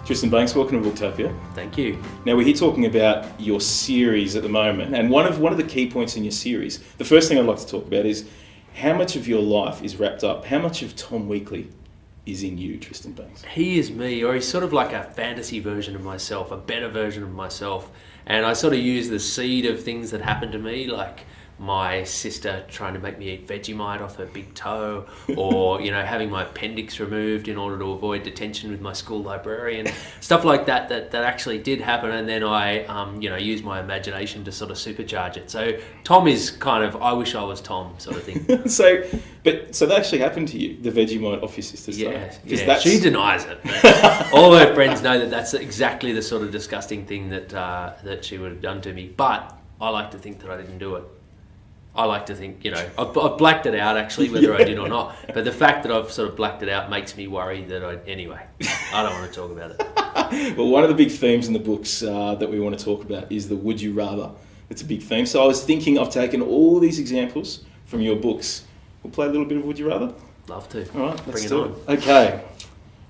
Tristan Bancks, welcome to Booktopia. Thank you. Now we're here talking about your series at the moment, and one of the key points in your series, the first thing I'd like to talk about is how much of your life is wrapped up, how much of Tom Weekly is in you, Tristan Bancks? He is me, or he's sort of like a fantasy version of myself, a better version of myself, and I sort of use the seed of things that happened to me, like my sister trying to make me eat Vegemite off her big toe, or having my appendix removed in order to avoid detention with my school librarian, stuff like that actually did happen, and then I use my imagination to sort of supercharge it. So Tom is kind of I wish I was Tom sort of thing. So that actually happened to you, the Vegemite off your sister's toe? Yeah. She denies it. All her friends know that that's exactly the sort of disgusting thing that she would have done to me, but I like to think that I didn't do it. I like to think, I've blacked it out actually, whether I did or not. But the fact that I've sort of blacked it out makes me worry that anyway, I don't want to talk about it. Well, one of the big themes in the books that we want to talk about is the would you rather. It's a big theme. So I was thinking I've taken all these examples from your books. We'll play a little bit of would you rather? Love to. All right, let's Bring it do on. it. Okay.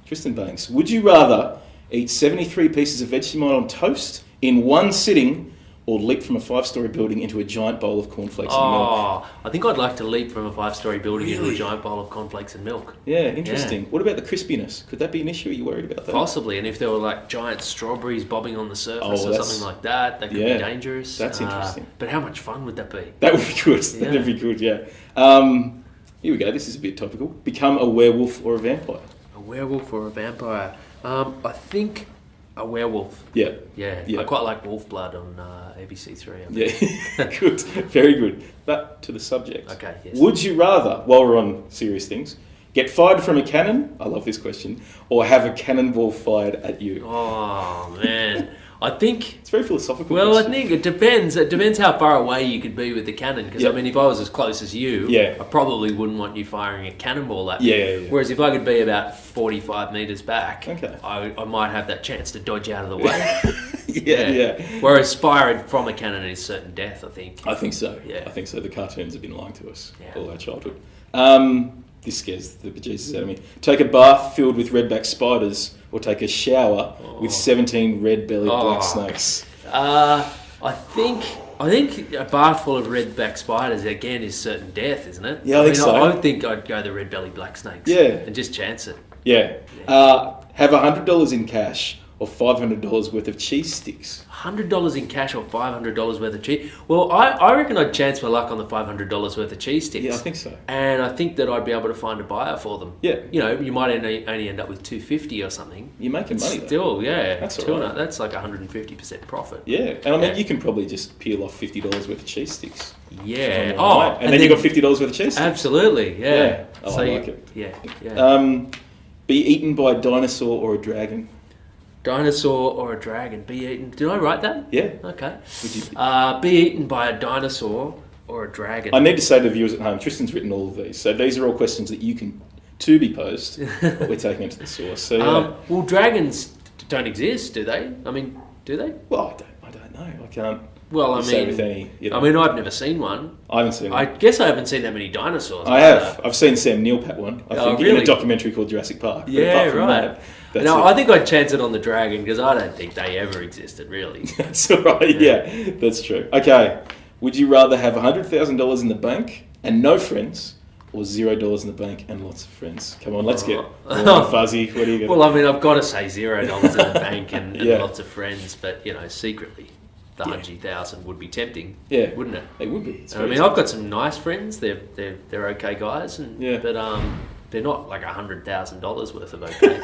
Tristan Bancks, would you rather eat 73 pieces of Vegemite on toast in one sitting, or leap from a 5-story building into a giant bowl of cornflakes and milk? I think I'd like to leap from a 5-story building into a Really? giant bowl of cornflakes and milk. Yeah, interesting. What about the crispiness? Could that be an issue? Are you worried about that? Possibly, and if there were like giant strawberries bobbing on the surface or something like that, that could be dangerous. That's interesting. But how much fun would that be? That would be good. Yeah. That'd be good, yeah. Here we go. This is a bit topical. Become a werewolf or a vampire? A werewolf or a vampire? I think a werewolf. Yeah. I quite like Wolf Blood on ABC3. Yeah, good. Very good. But to the subject. Okay, yes. Would you rather, while we're on serious things, get fired from a cannon, I love this question, or have a cannonball fired at you? Oh, man. I think... It's very philosophical. Well, question. I think it depends. It depends how far away you could be with the cannon. Because, if I was as close as you, I probably wouldn't want you firing a cannonball at me. Yeah. Whereas if I could be about 45 metres back, I might have that chance to dodge out of the way. Yeah. Whereas firing from a cannon is certain death, I think. I think so. Yeah. I think so. The cartoons have been lying to us all our childhood. This scares the bejesus out of me. Take a bath filled with redback spiders, or take a shower with 17 red-bellied black snakes. I think a bath full of redback spiders again is certain death, isn't it? Yeah, I think so. I think I'd go the red-bellied black snakes. Yeah. And just chance it. Yeah. Have $100 in cash or $500 worth of cheese sticks. $100 in cash or $500 worth of cheese? Well, I reckon I'd chance my luck on the $500 worth of cheese sticks. Yeah, I think so. And I think that I'd be able to find a buyer for them. Yeah. You might only end up with $250 or something. You're making money though. Still, yeah. That's all right. That's like 150% profit. Yeah. And I mean, you can probably just peel off $50 worth of cheese sticks. Yeah. And then you got $50 worth of cheese sticks. Absolutely, yeah. I like it. Yeah. Be eaten by a dinosaur or a dragon. Dinosaur or a dragon, be eaten... Did I write that? Yeah. Okay. Would you... Be eaten by a dinosaur or a dragon. I need to say to the viewers at home, Tristan's written all of these. So these are all questions that you can to be posed, but we're taking it to the source. So, well, dragons don't exist, do they? I mean, do they? Well, I don't know. I can't... Well, I say mean, with any, I've never seen one. I haven't seen one. I guess I haven't seen that many dinosaurs. I have. I've seen Sam Neill pat one. I think really? in a documentary called Jurassic Park. But Yeah, apart from right. I think I'd chance it on the dragon because I don't think they ever existed, really. That's all right. Yeah, that's true. Okay. Would you rather have $100,000 in the bank and no friends, or $0 in the bank and lots of friends? Come on, let's get fuzzy. What do you got? Well, I mean, I've got to say $0 in the bank and lots of friends, but secretly. The 100,000 would be tempting, wouldn't it? It would be. I mean, I've got some nice friends. They're okay guys, but they're not like $100,000 worth of okay.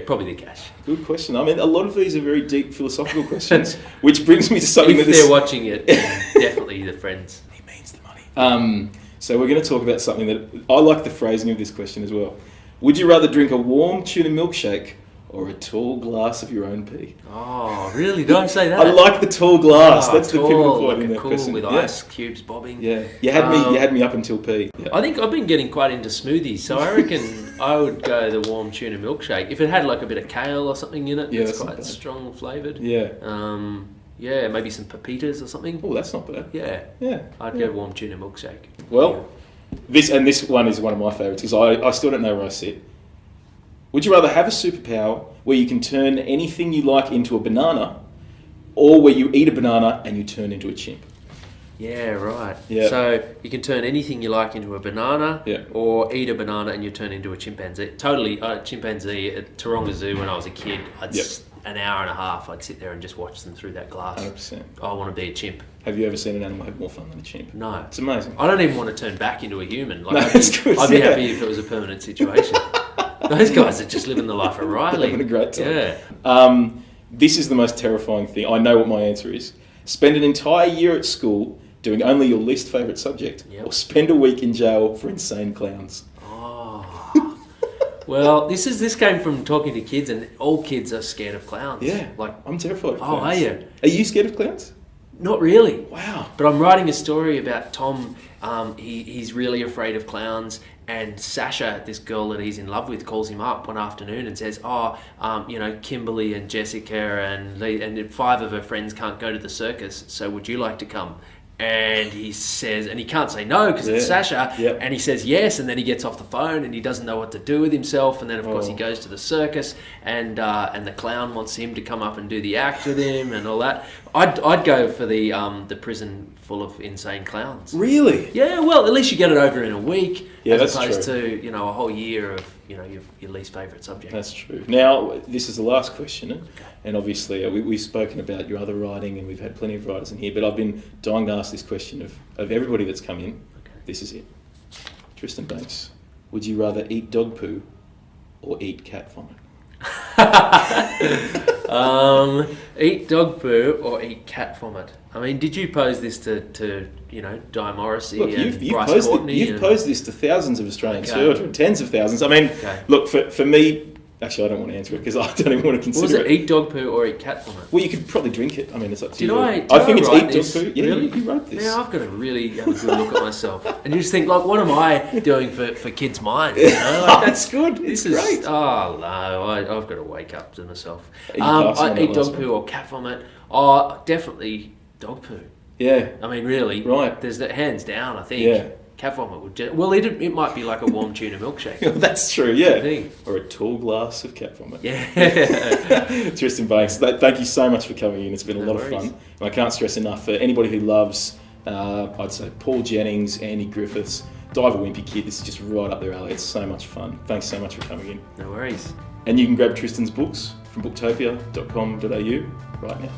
Probably the cash. Good question. I mean, a lot of these are very deep philosophical questions, which brings me to something if they're watching it, definitely the friends. He means the money. So we're going to talk about something that I like the phrasing of this question as well. Would you rather drink a warm tuna milkshake or a tall glass of your own pee? Oh, really? Did I say that? I like the tall glass. That's the pivotal point in that cool question. With ice cubes bobbing. Yeah, you had me up until pee. Yeah. I think I've been getting quite into smoothies, so I reckon I would go the warm tuna milkshake if it had like a bit of kale or something in it. Yeah, that's quite strong flavoured. Yeah. Maybe some pepitas or something. Oh, that's not bad. Yeah. I'd go warm tuna milkshake. Well, this one is one of my favourites because I still don't know where I sit. Would you rather have a superpower where you can turn anything you like into a banana, or where you eat a banana and you turn into a chimp? Yeah, right. Yeah. So you can turn anything you like into a banana, Yeah. or eat a banana and you turn into a chimpanzee. Totally, chimpanzee at Taronga Zoo when I was a kid. An hour and a half, I'd sit there and just watch them through that glass. 100%. I want to be a chimp. Have you ever seen an animal have more fun than a chimp? No. It's amazing. I don't even want to turn back into a human. Like, No, I'd it's good, be yeah. happy if it was a permanent situation. Those guys are just living the life of Riley. Having a great time. Yeah. This is the most terrifying thing. I know what my answer is. Spend an entire year at school doing only your least favourite subject, Yep. or spend a week in jail for insane clowns. Oh. Well, this came from talking to kids, and all kids are scared of clowns. Yeah, Like, I'm terrified of oh, clowns. are you? Are you scared of clowns? Not really. Wow. But I'm writing a story about Tom. He's really afraid of clowns, and Sasha, this girl that he's in love with, calls him up one afternoon and says, Kimberly and Jessica and 5 of her friends can't go to the circus, so would you like to come? And he says, and he can't say no because it's Sasha, and he says yes, and then he gets off the phone and he doesn't know what to do with himself, and then of course he goes to the circus, and the clown wants him to come up and do the act with him and all that. I'd go for the prison full of insane clowns. Really? Yeah, well, at least you get it over in a week, Yeah, as that's opposed true. to a whole year of your least favourite subject. That's true. Now, this is the last question, and obviously we've spoken about your other writing, and we've had plenty of writers in here, but I've been dying to ask this question of everybody that's come in. Okay. This is it. Tristan Bancks, would you rather eat dog poo or eat cat vomit? Eat dog poo or eat cat vomit. I mean, did you pose this to Di Morrissey Look, and you've Bryce posed Courtney? you've posed this to thousands of Australian Okay. children, tens of thousands. I mean, look, for me, actually, I don't want to answer it because I don't even want to What was consider it? Eat dog poo or eat cat vomit? Well, you could probably drink it. I mean, it's up to Did you. I think it's write eat this? dog poo. Yeah, Really? you wrote this. Yeah, I've got to really have a good look at myself. And you just think, like, what am I doing for kids' minds? You know? Like, That's good. It's great. Oh, no, I've got to wake up to myself. You pass on I that eat last dog one. poo or cat vomit. Oh, definitely dog poo. Yeah. I mean, really. Right. There's that hands down, I think. Yeah. Cat vomit would it might be like a warm tuna milkshake. That's true, yeah. I think. Or a tall glass of cat vomit. Yeah. Tristan Bancks, thank you so much for coming in. It's been a No lot of worries. fun. And I can't stress enough, for anybody who loves, I'd say, Paul Jennings, Andy Griffiths, Diver Wimpy Kid, this is just right up their alley. It's so much fun. Thanks so much for coming in. No worries. And you can grab Tristan's books from booktopia.com.au right now.